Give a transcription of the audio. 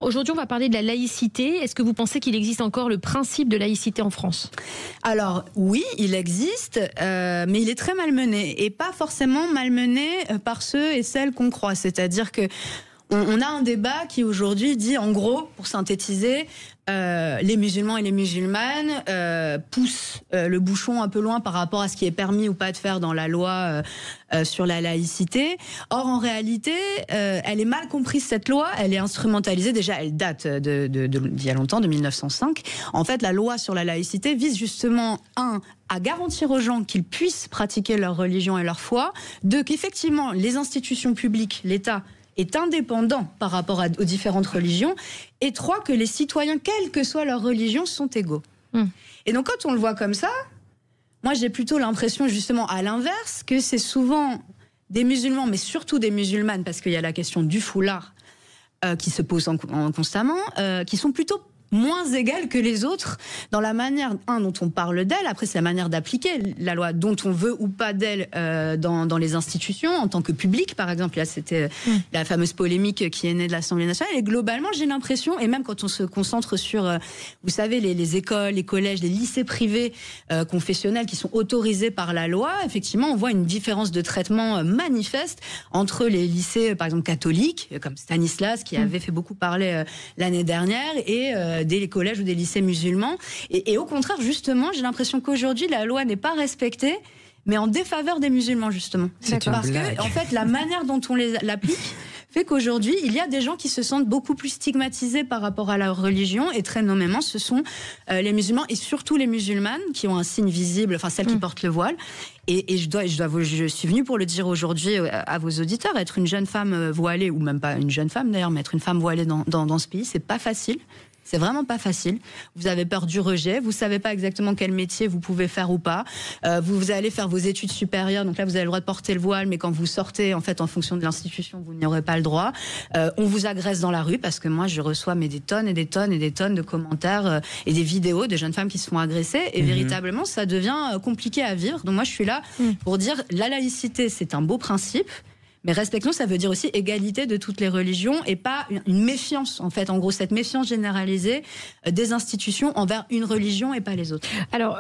Aujourd'hui, on va parler de la laïcité. Est-ce que vous pensez qu'il existe encore le principe de laïcité en France ? Alors oui, il existe, mais il est très malmené et pas forcément malmené par ceux et celles qu'on croit. C'est-à-dire que on a un débat qui aujourd'hui dit, en gros, pour synthétiser, les musulmans et les musulmanes poussent le bouchon un peu loin par rapport à ce qui est permis ou pas de faire dans la loi sur la laïcité. Or, en réalité, elle est mal comprise, cette loi. Elle est instrumentalisée. Déjà, elle date d'il y a longtemps, de 1905. En fait, la loi sur la laïcité vise justement, à garantir aux gens qu'ils puissent pratiquer leur religion et leur foi. Deux, qu'effectivement, les institutions publiques, l'État, est indépendant par rapport aux différentes religions, et trois, que les citoyens, quelle que soit leur religion, sont égaux. Et donc quand on le voit comme ça, moi j'ai plutôt l'impression, justement à l'inverse, que c'est souvent des musulmans, mais surtout des musulmanes, parce qu'il y a la question du foulard qui se pose constamment, qui sont plutôt moins égales que les autres dans la manière, dont on parle d'elle. Après, c'est la manière d'appliquer la loi, dont on veut ou pas d'elle dans les institutions, en tant que public, par exemple. Là, c'était la fameuse polémique qui est née de l'Assemblée nationale. Et globalement, j'ai l'impression, et même quand on se concentre sur, vous savez, les écoles, les collèges, les lycées privés confessionnels qui sont autorisés par la loi, effectivement, on voit une différence de traitement manifeste entre les lycées, par exemple, catholiques, comme Stanislas, qui avait fait beaucoup parler l'année dernière, et des collèges ou des lycées musulmans. Et au contraire, justement, j'ai l'impression qu'aujourd'hui, la loi n'est pas respectée, mais en défaveur des musulmans, justement. Parce que, en fait, la manière dont on l'applique fait qu'aujourd'hui, il y a des gens qui se sentent beaucoup plus stigmatisés par rapport à leur religion, et très nommément, ce sont les musulmans, et surtout les musulmanes, qui ont un signe visible, enfin celles qui portent le voile. Et je suis venue pour le dire aujourd'hui à vos auditeurs, être une jeune femme voilée, ou même pas une jeune femme d'ailleurs, mais être une femme voilée dans ce pays, c'est pas facile. C'est vraiment pas facile. Vous avez peur du rejet, vous savez pas exactement quel métier vous pouvez faire ou pas. Vous allez faire vos études supérieures, donc là vous avez le droit de porter le voile, mais quand vous sortez, en fait, en fonction de l'institution, vous n'y aurez pas le droit. On vous agresse dans la rue, parce que moi je reçois des tonnes et des tonnes et des tonnes de commentaires et des vidéos de jeunes femmes qui se font agresser, et véritablement ça devient compliqué à vivre. Donc moi je suis là pour dire, la laïcité c'est un beau principe, mais respectons, ça veut dire aussi égalité de toutes les religions, et pas une méfiance, en fait. En gros, cette méfiance généralisée des institutions envers une religion et pas les autres. Alors,